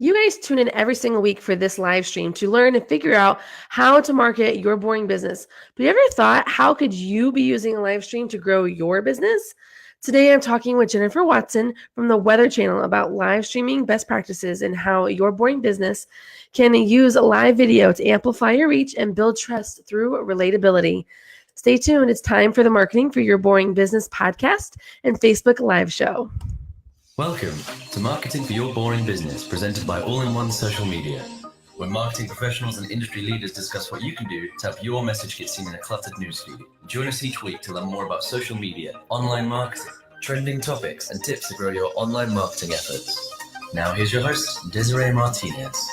You guys tune in every single week for this live stream to learn and figure out how to market your boring business. But have you ever thought, how could you be using a live stream to grow your business? Today, I'm talking with Jennifer Watson from the Weather Channel about live streaming best practices and how your boring business can use live video to amplify your reach and build trust through relatability. Stay tuned. It's time for the Marketing for Your Boring Business podcast and Facebook Live show. Welcome to Marketing for Your Boring Business, presented by All-in-One Social Media, where marketing professionals and industry leaders discuss what you can do to help your message get seen in a cluttered newsfeed. Join us each week to learn more about social media, online marketing, trending topics, and tips to grow your online marketing efforts. Now here's your host, Desiree Martinez.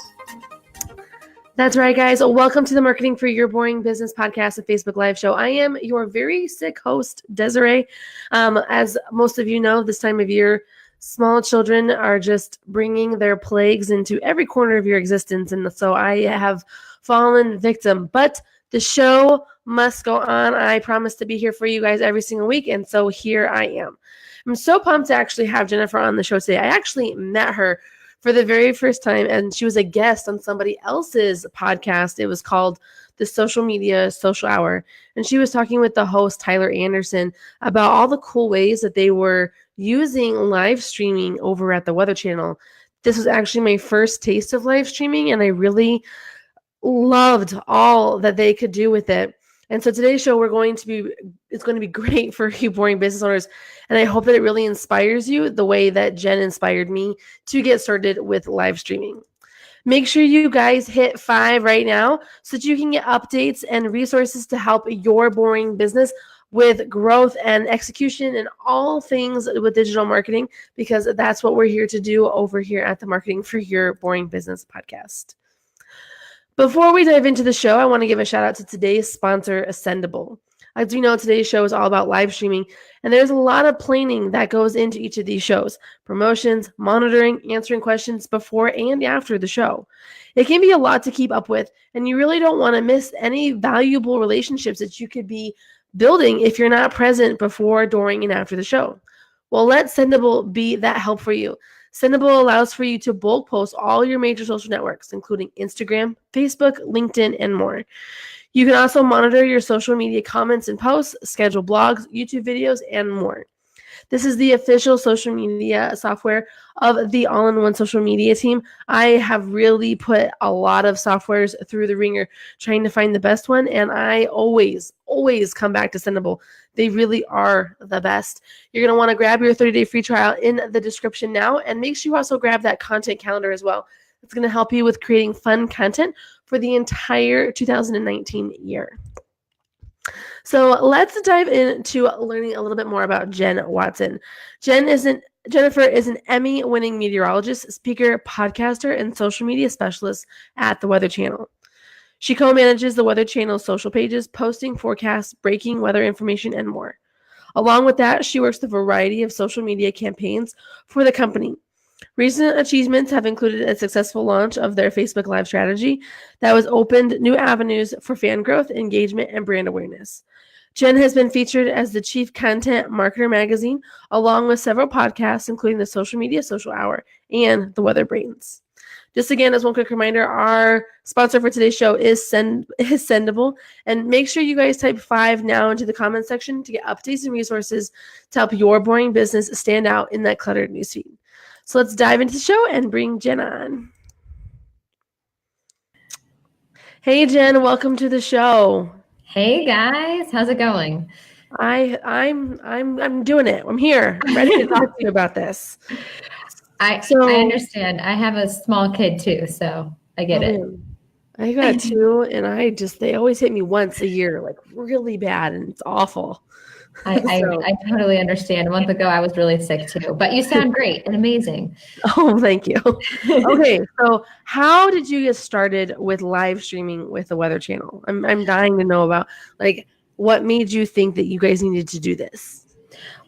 That's right, guys. Welcome to the Marketing for Your Boring Business podcast and Facebook Live show. I am your very sick host, Desiree. As most of you know, this time of year, small children are just bringing their plagues into every corner of your existence. And so I have fallen victim, but the show must go on. I promise to be here for you guys every single week. And so here I am. I'm so pumped to actually have Jennifer on the show today. I actually met her for the very first time, and she was a guest on somebody else's podcast. It was called the Social Media Social Hour. And she was talking with the host, Tyler Anderson, about all the cool ways that they were using live streaming over at the Weather Channel. This was actually my first taste of live streaming, and I really loved all that they could do with it. And so today's show, it's going to be great for you boring business owners. And I hope that it really inspires you the way that Jen inspired me to get started with live streaming. Make sure you guys hit 5 right now so that you can get updates and resources to help your boring business with growth and execution and all things with digital marketing, because that's what we're here to do over here at the Marketing for Your Boring Business podcast. Before we dive into the show, I want to give a shout out to today's sponsor, Ascendable. As we know, today's show is all about live streaming, and there's a lot of planning that goes into each of these shows: promotions, monitoring, answering questions before and after the show. It can be a lot to keep up with, and you really don't want to miss any valuable relationships that you could be building if you're not present before, during, and after the show. Well, let Sendable be that help for you. Sendable allows for you to bulk post all your major social networks, including Instagram, Facebook, LinkedIn, and more. You can also monitor your social media comments and posts, schedule blogs, YouTube videos, and more. This is the official social media software of the All-in-One Social Media team. I have really put a lot of softwares through the ringer trying to find the best one, and I always come back to Sendable. They really are the best. You're going to want to grab your 30-day free trial in the description now, and make sure you also grab that content calendar as well. It's going to help you with creating fun content for the entire 2019 year. So let's dive into learning a little bit more about Jen Watson. Jennifer is an Emmy-winning meteorologist, speaker, podcaster, and social media specialist at the Weather Channel. She co-manages the Weather Channel's social pages, posting forecasts, breaking weather information, and more. Along with that, she works a variety of social media campaigns for the company. Recent achievements have included a successful launch of their Facebook Live strategy that was opened new avenues for fan growth, engagement, and brand awareness. Jen has been featured as the chief content marketer magazine, along with several podcasts, including the Social Media Social Hour and the Weather Brains. Just again, as one quick reminder, our sponsor for today's show is Sendable. And make sure you guys type 5 now into the comments section to get updates and resources to help your boring business stand out in that cluttered newsfeed. So let's dive into the show and bring Jen on. Hey, Jen, welcome to the show. Hey guys, how's it going? I'm doing it. I'm here. I'm ready to talk to you about this. I understand. I have a small kid too, so I get it. I got 2, and they always hit me once a year, like really bad, and it's awful. I totally understand. A month ago, I was really sick too, but you sound great and amazing. Oh, thank you. Okay, so how did you get started with live streaming with the Weather Channel? I'm dying to know about, like, what made you think that you guys needed to do this?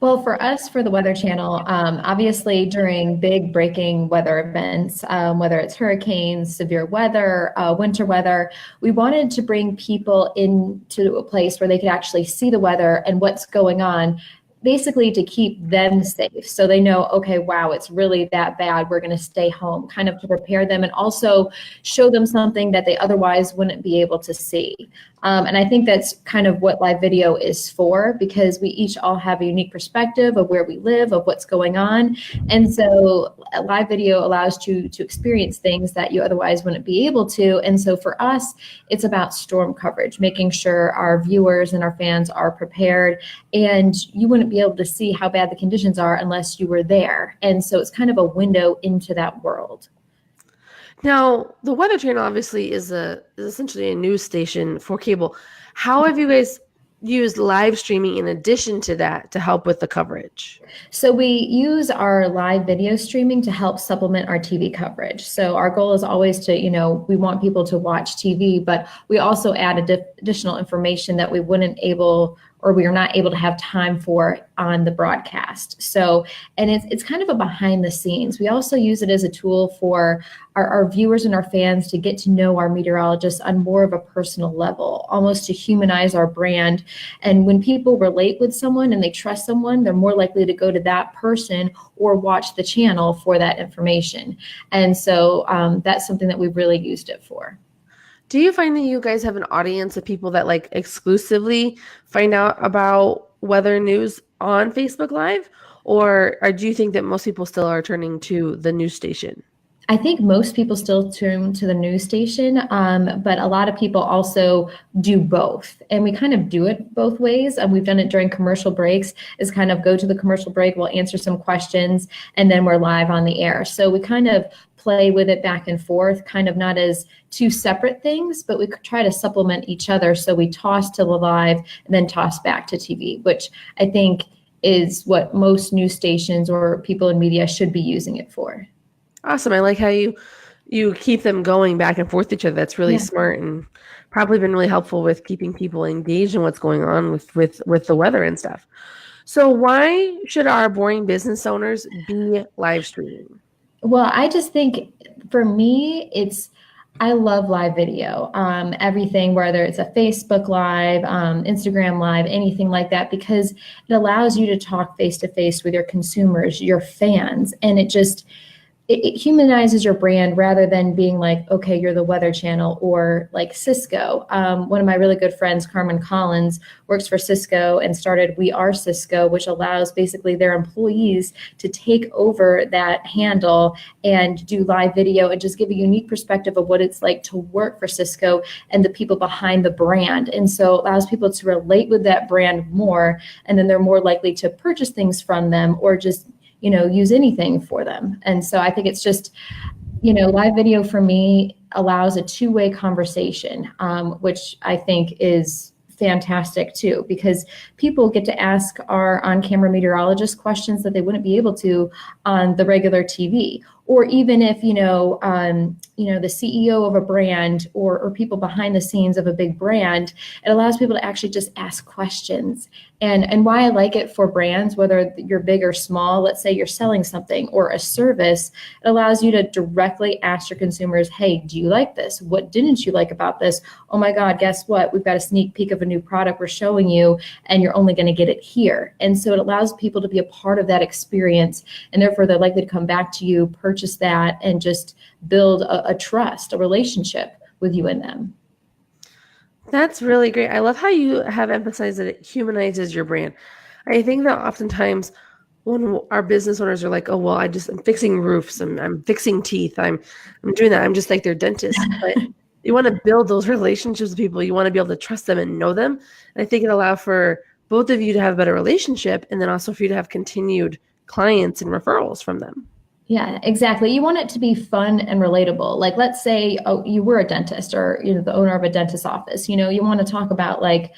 Well, for us, for the Weather Channel, obviously during big breaking weather events, whether it's hurricanes, severe weather, winter weather, we wanted to bring people into a place where they could actually see the weather and what's going on basically to keep them safe. So they know, okay, wow, it's really that bad. We're going to stay home, kind of to prepare them and also show them something that they otherwise wouldn't be able to see. And I think that's kind of what live video is for, because we each all have a unique perspective of where we live, of what's going on. And so a live video allows you to experience things that you otherwise wouldn't be able to. And so for us, it's about storm coverage, making sure our viewers and our fans are prepared. And you wouldn't be able to see how bad the conditions are unless you were there. And so it's kind of a window into that world. Now, the Weather Channel obviously is essentially a news station for cable. How have you guys used live streaming in addition to that to help with the coverage? So we use our live video streaming to help supplement our TV coverage. So our goal is always to, we want people to watch TV, but we also add additional information that we are not able to have time for on the broadcast. So, and it's kind of a behind the scenes. We also use it as a tool for our viewers and our fans to get to know our meteorologists on more of a personal level, almost to humanize our brand. And when people relate with someone and they trust someone, they're more likely to go to that person or watch the channel for that information. And so that's something that we've really used it for. Do you find that you guys have an audience of people that like exclusively find out about weather news on Facebook Live? Or do you think that most people still are turning to the news station? I think most people still turn to the news station, but a lot of people also do both. And we kind of do it both ways. We've done it during commercial breaks, is kind of go to the commercial break, we'll answer some questions, and then we're live on the air. So we kind of play with it back and forth, kind of not as two separate things, but we try to supplement each other. So we toss to the live and then toss back to TV, which I think is what most news stations or people in media should be using it for. Awesome. I like how you keep them going back and forth each other. That's really smart and probably been really helpful with keeping people engaged in what's going on with the weather and stuff. So why should our boring business owners be live streaming? Well, I just think for me, I love live video, everything, whether it's a Facebook Live, Instagram Live, anything like that, because it allows you to talk face to face with your consumers, your fans, and it humanizes your brand rather than being like, okay, you're the Weather Channel or like Cisco. One of my really good friends, Carmen Collins, works for Cisco and started We Are Cisco, which allows basically their employees to take over that handle and do live video and just give a unique perspective of what it's like to work for Cisco and the people behind the brand. And so it allows people to relate with that brand more, and then they're more likely to purchase things from them or just use anything for them. And so I think it's just, live video for me allows a two-way conversation, which I think is fantastic too, because people get to ask our on-camera meteorologist questions that they wouldn't be able to on the regular TV. Or even if, the CEO of a brand or people behind the scenes of a big brand, it allows people to actually just ask questions. And why I like it for brands, whether you're big or small, let's say you're selling something or a service, it allows you to directly ask your consumers, hey, do you like this? What didn't you like about this? Oh my God, guess what? We've got a sneak peek of a new product we're showing you, and you're only going to get it here. And so it allows people to be a part of that experience, and therefore they're likely to come back to you, purchase that, and just build a trust, a relationship with you and them. That's really great. I love how you have emphasized that it humanizes your brand. I think that oftentimes when our business owners are like, oh, well, I'm fixing roofs, I'm fixing teeth, I'm doing that, I'm just like their dentist. But you want to build those relationships with people. You want to be able to trust them and know them. And I think it allows for both of you to have a better relationship, and then also for you to have continued clients and referrals from them. Yeah, exactly. You want it to be fun and relatable. Like, let's say, you were a dentist or, the owner of a dentist's office. You want to talk about like,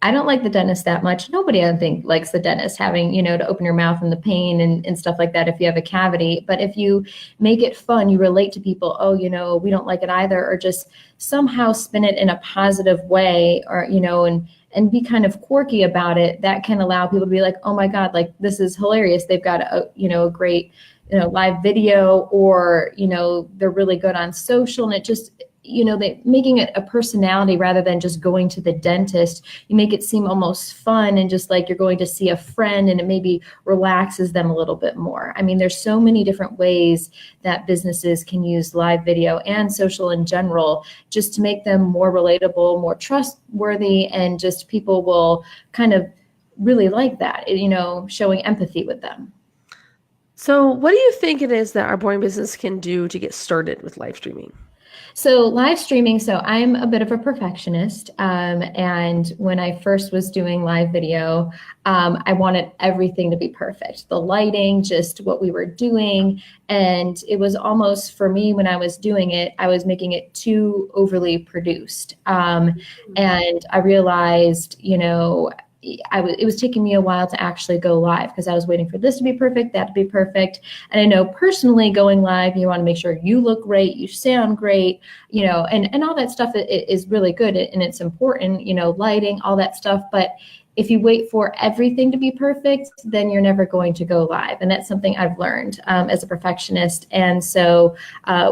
I don't like the dentist that much. Nobody, I don't think, likes the dentist having, to open your mouth and the pain and stuff like that if you have a cavity. But if you make it fun, you relate to people, we don't like it either, or just somehow spin it in a positive way, or, and be kind of quirky about it, that can allow people to be like, oh my God, like this is hilarious. They've got a great live video, or they're really good on social, and it just they making it a personality rather than just going to the dentist. You make it seem almost fun and just like you're going to see a friend, and it maybe relaxes them a little bit more. I mean, there's so many different ways that businesses can use live video and social in general just to make them more relatable, more trustworthy, and just people will kind of really like that, showing empathy with them. So what do you think it is that our boring business can do to get started with live streaming? So live streaming, so I'm a bit of a perfectionist. And when I first was doing live video, I wanted everything to be perfect. The lighting, just what we were doing. And it was almost, for me, when I was doing it, I was making it too overly produced. And I realized, it was taking me a while to actually go live because I was waiting for this to be perfect, that to be perfect. And I know personally going live, you want to make sure you look great, you sound great, and all that stuff is really good and it's important, lighting, all that stuff. But if you wait for everything to be perfect, then you're never going to go live. And that's something I've learned as a perfectionist. And so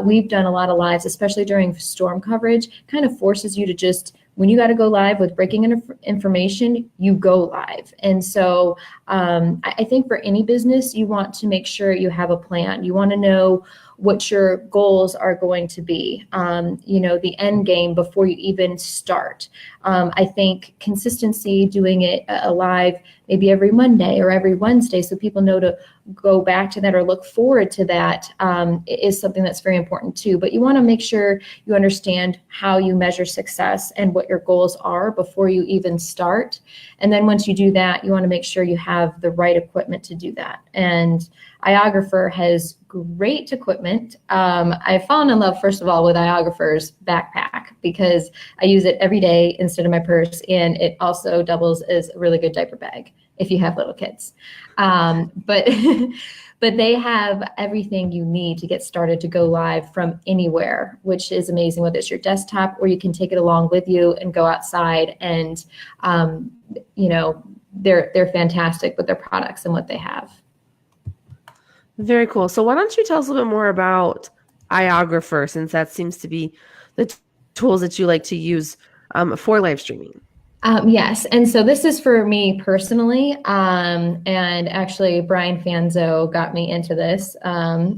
we've done a lot of lives, especially during storm coverage, kind of forces you to just, when you got to go live with breaking information, you go live. And so I think for any business, you want to make sure you have a plan. You want to know what your goals are going to be, the end game before you even start. I think consistency, doing it live maybe every Monday or every Wednesday so people know to go back to that or look forward to that is something that's very important too. But you want to make sure you understand how you measure success and what your goals are before you even start. And then once you do that, you want to make sure you have the right equipment to do that. And Iographer has great equipment. I've fallen in love, first of all, with Iographer's backpack because I use it every day instead of my purse, and it also doubles as a really good diaper bag if you have little kids. But they have everything you need to get started to go live from anywhere, which is amazing, whether it's your desktop or you can take it along with you and go outside. And, they're fantastic with their products and what they have. Very cool. So why don't you tell us a little bit more about Iographer, since that seems to be the tools that you like to use for live streaming? Yes. And so this is for me personally. And actually, Brian Fanzo got me into this.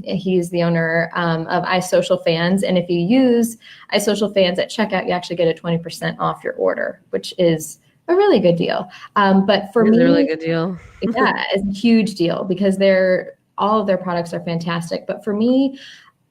He's the owner of iSocial Fans. And if you use iSocial Fans at checkout, you actually get a 20% off your order, which is a really good deal. But for me, it's a really good deal. Yeah, it's a huge deal because all of their products are fantastic. But for me,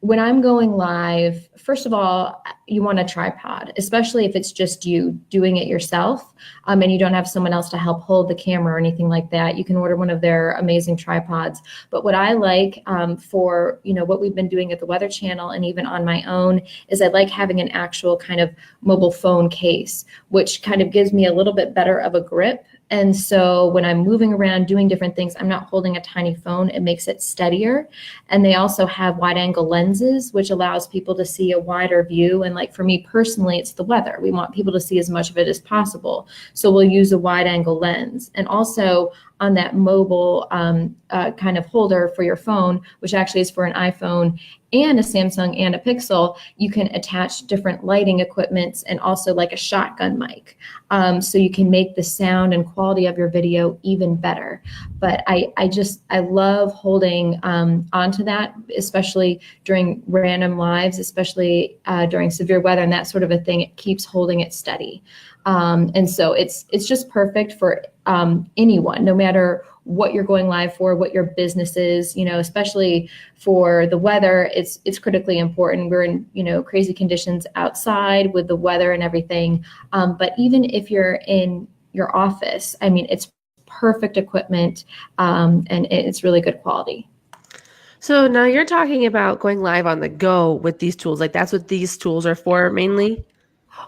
when I'm going live, first of all, you want a tripod, especially if it's just you doing it yourself and you don't have someone else to help hold the camera or anything like that. You can order one of their amazing tripods. But what I like for what we've been doing at the Weather Channel and even on my own is I like having an actual kind of mobile phone case, which kind of gives me a little bit better of a grip. And so when I'm moving around doing different things, I'm not holding a tiny phone. It makes it steadier. And they also have wide angle lenses, which allows people to see a wider view. And like for me personally, it's the weather. We want people to see as much of it as possible. So we'll use a wide angle lens. And also on that mobile kind of holder for your phone, which actually is for an iPhone and a Samsung and a Pixel, you can attach different lighting equipments and also like a shotgun mic. So you can make the sound and quality of your video even better. But I love holding onto that, especially during random lives, especially during severe weather and that sort of a thing. It keeps holding it steady. And so it's just perfect for anyone, no matter what you're going live for, what your business is, especially for the weather, it's critically important. We're in, crazy conditions outside with the weather and everything. But even if you're in your office, I mean, it's perfect equipment and it's really good quality. So now you're talking about going live on the go with these tools. Like that's what these tools are for mainly?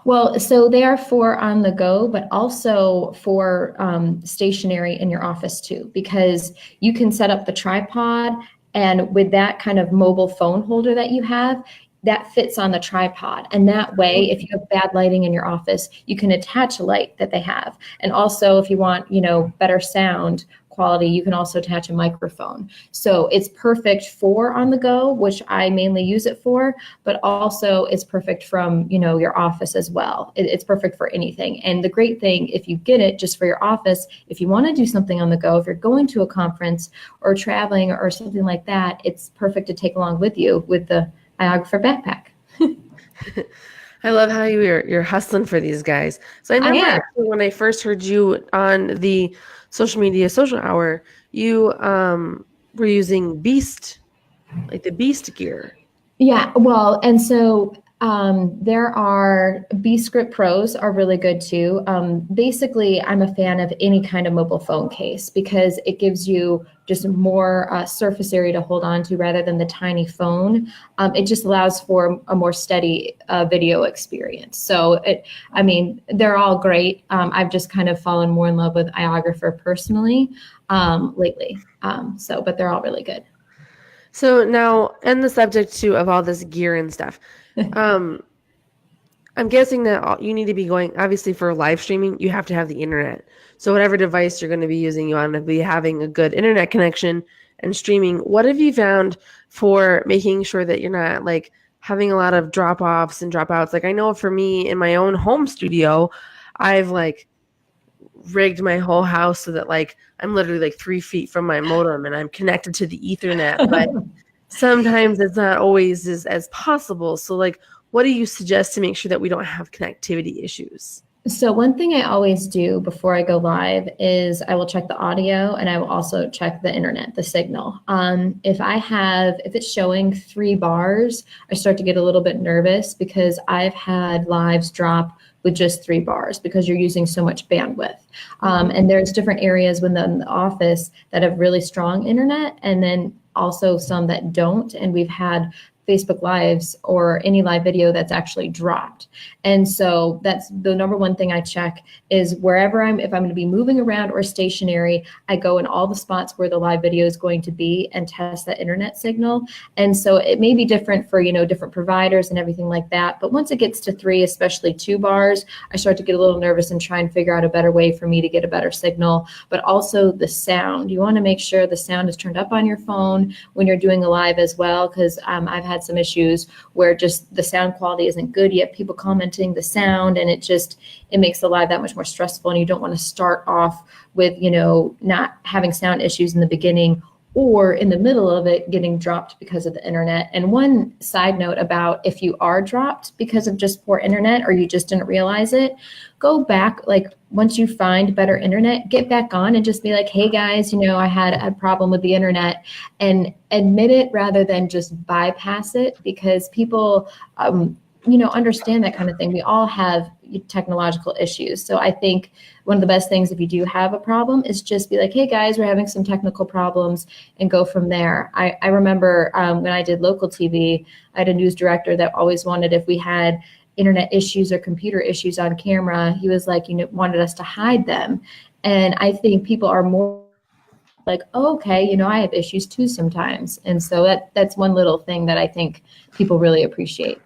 Well, so they are for on the go, but also for stationary in your office too, because you can set up the tripod and with that kind of mobile phone holder that you have, that fits on the tripod. And that way, if you have bad lighting in your office, you can attach a light that they have. And also if you want, better sound quality, you can also attach a microphone. So it's perfect for on the go, which I mainly use it for, but also it's perfect from, your office as well. It's perfect for anything. And the great thing, if you get it just for your office, if you want to do something on the go, if you're going to a conference or traveling or something like that, it's perfect to take along with you with the iOgrapher backpack. I love how you're hustling for these guys. So I remember actually when I first heard you on the social hour, you were using Beast, like the Beast gear. Yeah, well, and so there are B-Script Pros are really good too. Basically, I'm a fan of any kind of mobile phone case because it gives you just more surface area to hold on to rather than the tiny phone. It just allows for a more steady video experience. So they're all great. I've just kind of fallen more in love with iOgrapher personally lately. But they're all really good. So now, and the subject too of all this gear and stuff, I'm guessing that you need to be going, obviously for live streaming, you have to have the internet. So whatever device you're going to be using, you want to be having a good internet connection and streaming. What have you found for making sure that you're not like having a lot of drop-offs and dropouts? Like I know for me in my own home studio, I've like rigged my whole house so that like I'm literally like 3 feet from my modem and I'm connected to the Ethernet, but sometimes it's not always as possible. So like, what do you suggest to make sure that we don't have connectivity issues? So one thing I always do before I go live is I will check the audio and I will also check the internet, the signal. If it's showing 3 bars, I start to get a little bit nervous because I've had lives drop with just 3 bars because you're using so much bandwidth. And there's different areas within the office that have really strong internet and then also some that don't. And we've had Facebook Lives or any live video that's actually dropped. And so that's the number one thing I check is if I'm going to be moving around or stationary, I go in all the spots where the live video is going to be and test that internet signal. And so it may be different for, different providers and everything like that. But once it gets to 3, especially 2 bars, I start to get a little nervous and try and figure out a better way for me to get a better signal. But also the sound. You want to make sure the sound is turned up on your phone when you're doing a live as well, because I've had some issues where just the sound quality isn't good yet. People commenting the sound, and it makes the live that much more stressful. And you don't want to start off with, not having sound issues in the beginning or in the middle of it getting dropped because of the internet. And one side note about if you are dropped because of just poor internet or you just didn't realize it, go back, like once you find better internet, get back on and just be like, hey guys, I had a problem with the internet, and admit it rather than just bypass it, because people, understand that kind of thing. We all have technological issues. So I think one of the best things if you do have a problem is just be like, hey guys, we're having some technical problems, and go from there. I remember when I did local TV, I had a news director that always wanted, if we had internet issues or computer issues on camera, he was like, wanted us to hide them. And I think people are more like, oh, okay, I have issues too sometimes. And so that's one little thing that I think people really appreciate.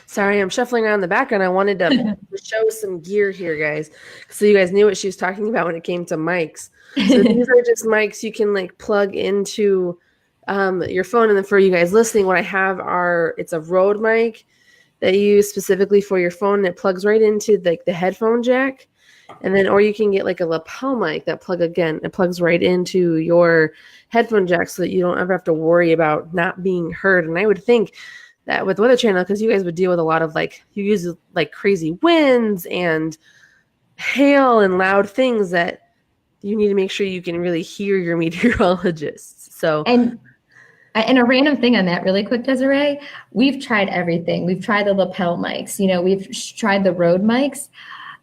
Sorry, I'm shuffling around the background. I wanted to show some gear here, guys, so you guys knew what she was talking about when it came to mics. So these are just mics you can like plug into your phone. And then for you guys listening, what I have it's a Rode mic that you use specifically for your phone. It plugs right into like the headphone jack. And then, or you can get like a lapel mic that it plugs right into your headphone jack so that you don't ever have to worry about not being heard. And I would think that with Weather Channel, because you guys would deal with a lot of you use like crazy winds and hail and loud things, that you need to make sure you can really hear your meteorologists. So, and a random thing on that really quick, Desiree, we've tried everything. We've tried the lapel mics, we've tried the Rode mics.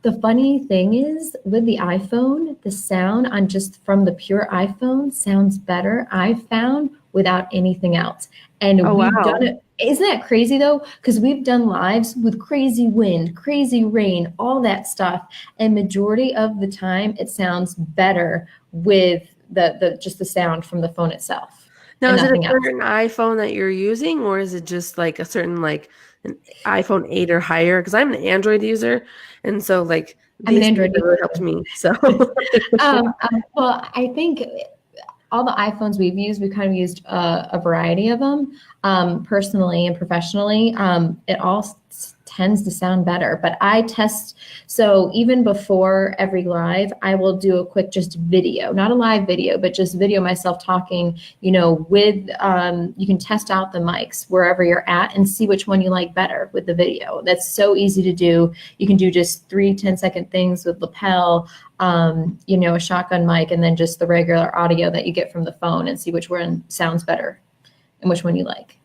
The funny thing is with the iPhone, the sound on just from the pure iPhone sounds better, I've found, without anything else. And we've done it. Isn't that crazy though? Because we've done lives with crazy wind, crazy rain, all that stuff. And majority of the time it sounds better with just the sound from the phone itself. Now, is it a certain iPhone that you're using, or is it just like an iPhone 8 or higher? Because I'm an Android user, and so I'm an These Android things have really helped me. So well, I think all the iPhones we've used, we've kind of used a variety of them, personally and professionally. It all tends to sound better, but I test. So even before every live, I will do a quick just video, not a live video, but just video myself talking, with, you can test out the mics wherever you're at and see which one you like better with the video. That's so easy to do. You can do just 3 10-second things with lapel, a shotgun mic, and then just the regular audio that you get from the phone and see which one sounds better and which one you like.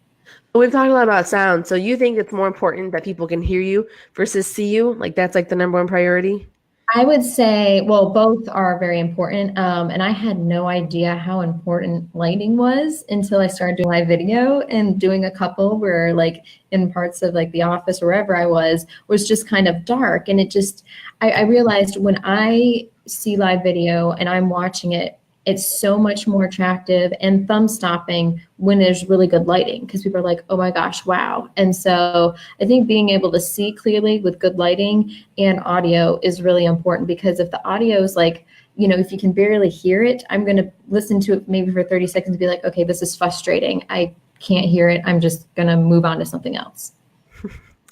we've talked a lot about sound. So you think it's more important that people can hear you versus see you? Like that's like the number one priority? I would say, well, both are very important. And I had no idea how important lighting was until I started doing live video and doing a couple where like in parts of like the office or wherever I was just kind of dark. And it just, I realized when I see live video and I'm watching it, it's so much more attractive and thumb stopping when there's really good lighting because people are like, oh my gosh, wow. And so I think being able to see clearly with good lighting and audio is really important because if the audio is like, if you can barely hear it, I'm going to listen to it maybe for 30 seconds and be like, okay, this is frustrating. I can't hear it. I'm just going to move on to something else.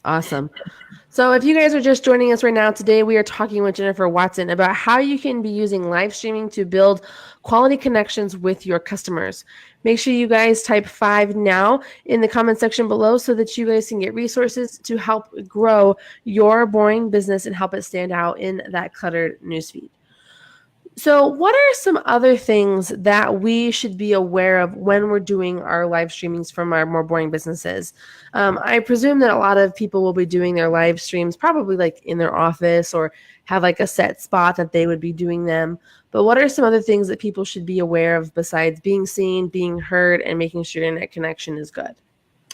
Awesome. So if you guys are just joining us right now, today we are talking with Jennifer Watson about how you can be using live streaming to build quality connections with your customers. Make sure you guys type 5 now in the comment section below so that you guys can get resources to help grow your boring business and help it stand out in that cluttered newsfeed. So what are some other things that we should be aware of when we're doing our live streamings from our more boring businesses? I presume that a lot of people will be doing their live streams probably like in their office or have like a set spot that they would be doing them. But what are some other things that people should be aware of besides being seen, being heard, and making sure your internet connection is good?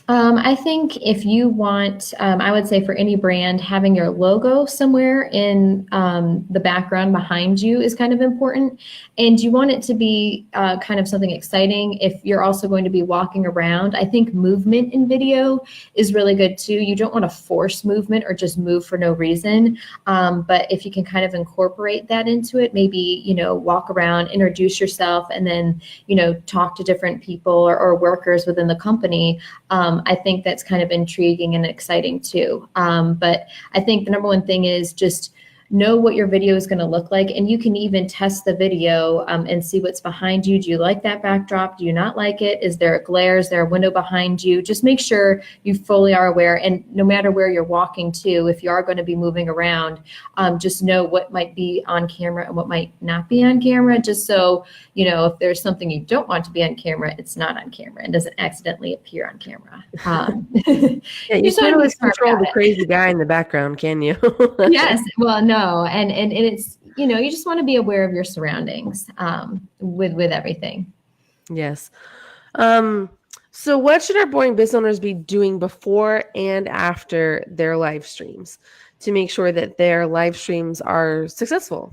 I think if you want, I would say for any brand, having your logo somewhere in the background behind you is kind of important. And you want it to be kind of something exciting if you're also going to be walking around. I think movement in video is really good too. You don't want to force movement or just move for no reason. But if you can kind of incorporate that into it, maybe, walk around, introduce yourself, and then, talk to different people or workers within the company. I think that's kind of intriguing and exciting too. But I think the number one thing is just know what your video is going to look like. And you can even test the video and see what's behind you. Do you like that backdrop? Do you not like it? Is there a glare? Is there a window behind you? Just make sure you fully are aware. And no matter where you're walking to, if you are going to be moving around, just know what might be on camera and what might not be on camera. Just so, if there's something you don't want to be on camera, it's not on camera and doesn't accidentally appear on camera. Yeah, you can't always control the crazy guy in the background, can you? Yes. Well, no. And it's, you just want to be aware of your surroundings with everything. Yes. So what should our boring business owners be doing before and after their live streams to make sure that their live streams are successful?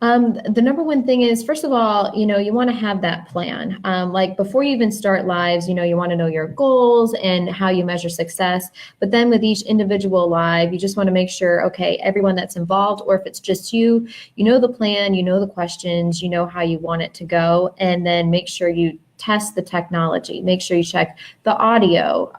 The number one thing is, first of all, you want to have that plan. Like before you even start lives, you want to know your goals and how you measure success. But then with each individual live, you just want to make sure, okay, everyone that's involved, or if it's just you, the plan, the questions, how you want it to go, and then make sure you test the technology. Make sure you check the audio.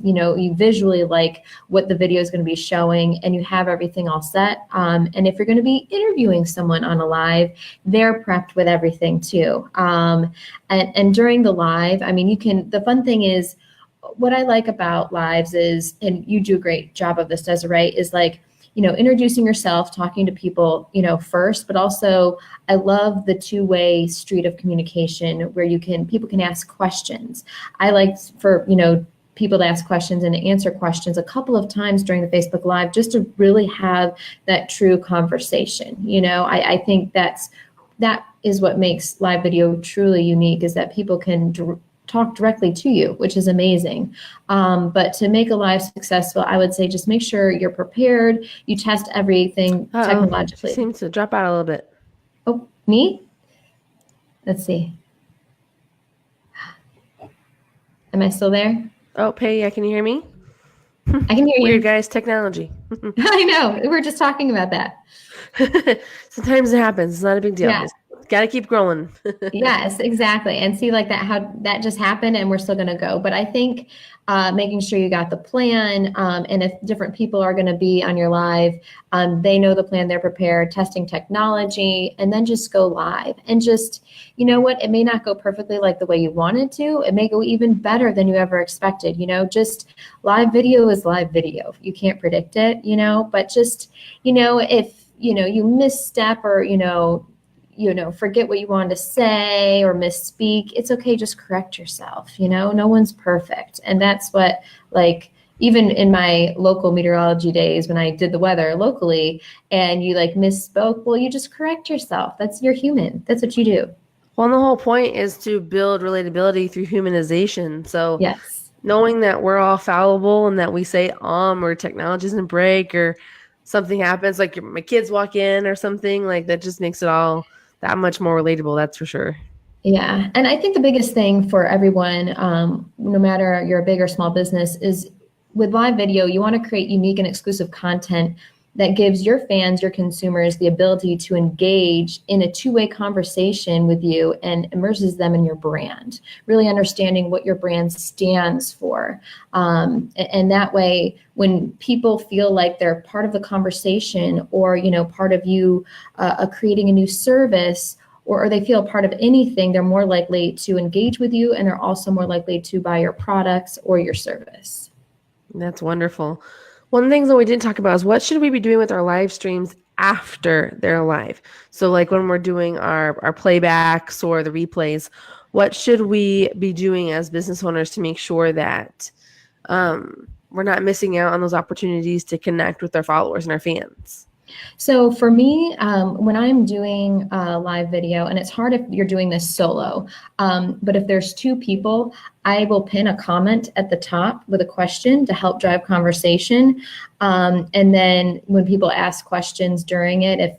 You visually like what the video is going to be showing, and you have everything all set. And if you're going to be interviewing someone on a live, they're prepped with everything too. And during the live, the fun thing is, what I like about lives is, and you do a great job of this, Desiree, is like, introducing yourself, talking to people, first, but also I love the two-way street of communication where people can ask questions. I like for, people to ask questions and to answer questions a couple of times during the Facebook Live just to really have that true conversation. I think that is what makes live video truly unique, is that people can talk directly to you, which is amazing. But to make a live successful, I would say just make sure you're prepared. You test everything technologically. It seems to drop out a little bit. Oh, me? Let's see. Am I still there? Oh, Peggy, can you hear me? I can hear you. Weird guys, technology. I know. We're just talking about that. Sometimes it happens. It's not a big deal. Yeah. Just gotta keep growing. Yes, exactly. And see like that, how that just happened and we're still going to go. But I think making sure you got the plan, and if different people are going to be on your live, they know the plan, they're prepared, testing technology, and then just go live. And just, you know what, it may not go perfectly like the way you wanted to. It may go even better than you ever expected. Just live video is live video. You can't predict it, but just, if, you misstep or, forget what you wanted to say or misspeak, it's okay. Just correct yourself. No one's perfect. And that's what, like, even in my local meteorology days when I did the weather locally and you like misspoke, well, you just correct yourself. You're human. That's what you do. Well, and the whole point is to build relatability through humanization. So Yes. knowing that we're all fallible and that we say or technology doesn't break or something happens, like my kids walk in or something, like that just makes it all that much more relatable. That's for sure. Yeah. And I think the biggest thing for everyone, no matter you're a big or small business, is with live video, you want to create unique and exclusive content that gives your fans, your consumers, the ability to engage in a two-way conversation with you and immerses them in your brand, really understanding what your brand stands for. And that way, when people feel like they're part of the conversation or, part of you creating a new service, or they feel a part of anything, they're more likely to engage with you and they're also more likely to buy your products or your service. That's wonderful. One of the things that we didn't talk about is what should we be doing with our live streams after they're live? So like when we're doing our playbacks or the replays, what should we be doing as business owners to make sure that we're not missing out on those opportunities to connect with our followers and our fans? So for me, when I'm doing a live video, and it's hard if you're doing this solo, but if there's two people, I will pin a comment at the top with a question to help drive conversation. And then when people ask questions during it, if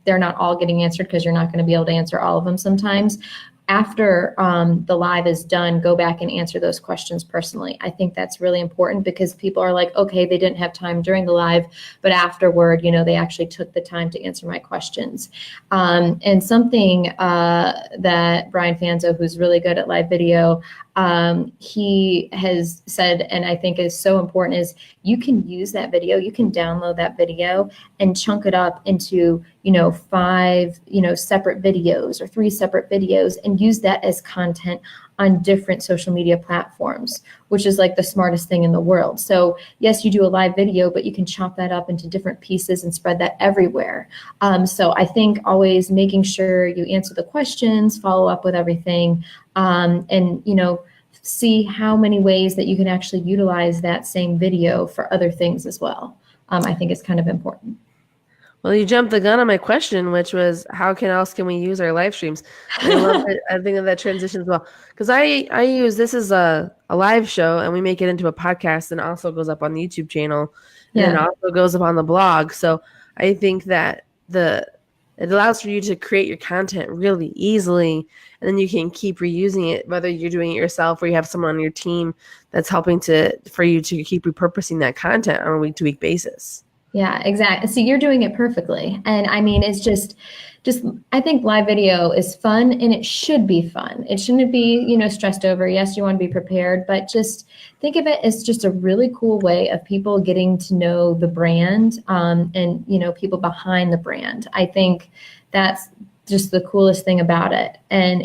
they're not all getting answered because you're not going to be able to answer all of them sometimes. After the live is done, go back and answer those questions personally. I think that's really important because people are like, okay, they didn't have time during the live, but afterward, they actually took the time to answer my questions. And something that Brian Fanzo, who's really good at live video, he has said, and I think is so important, is you can use that video, you can download that video and chunk it up into, 5, separate videos or 3 separate videos and use that as content on different social media platforms, which is like the smartest thing in the world. So yes, you do a live video, but you can chop that up into different pieces and spread that everywhere. So I think always making sure you answer the questions, follow up with everything, and, see how many ways that you can actually utilize that same video for other things as well. I think it's kind of important. Well, you jumped the gun on my question, which was how else can we use our live streams? And I love it. I think of that transition as well. Because I use this as a live show and we make it into a podcast and also goes up on the YouTube channel. And it also goes up on the blog. So I think that it allows for you to create your content really easily, and then you can keep reusing it, whether you're doing it yourself or you have someone on your team that's helping for you to keep repurposing that content on a week-to-week basis. Yeah, exactly. See, you're doing it perfectly. And I mean, it's just I think live video is fun and it should be fun. It shouldn't be, stressed over. Yes, you want to be prepared, but just think of it as just a really cool way of people getting to know the brand, and, people behind the brand. I think that's just the coolest thing about it. And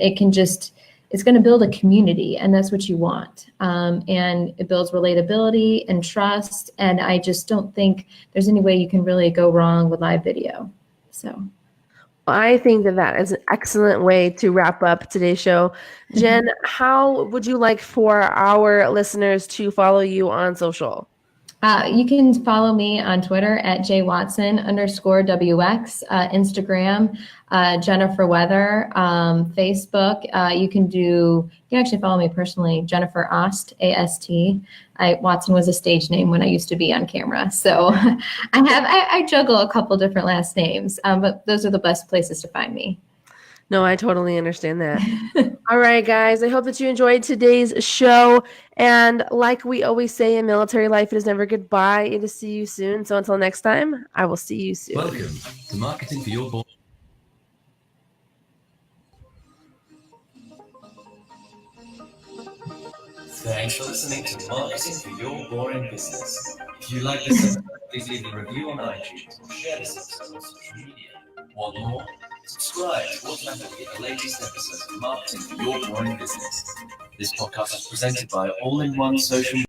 it's going to build a community, and that's what you want. And it builds relatability and trust. And I just don't think there's any way you can really go wrong with live video. So I think that is an excellent way to wrap up today's show. Jen, how would you like for our listeners to follow you on social? You can follow me on Twitter at jwatson_WX, Instagram, Jennifer Weather, Facebook. You can actually follow me personally, Jennifer Ast, A-S-T. Watson was a stage name when I used to be on camera. So I juggle a couple different last names, but those are the best places to find me. No, I totally understand that. All right, guys. I hope that you enjoyed today's show. And like we always say in military life, it is never goodbye. It is see you soon. So until next time, I will see you soon. Welcome to Marketing for Your Boring. Thanks for listening to Marketing for Your Boring Business. If you like this episode, please leave a review on iTunes or share this episode on social media. Want more? Subscribe to automatically get the latest episodes of Marketing for Your Boring Business. This podcast is presented by All-in-One Social Media.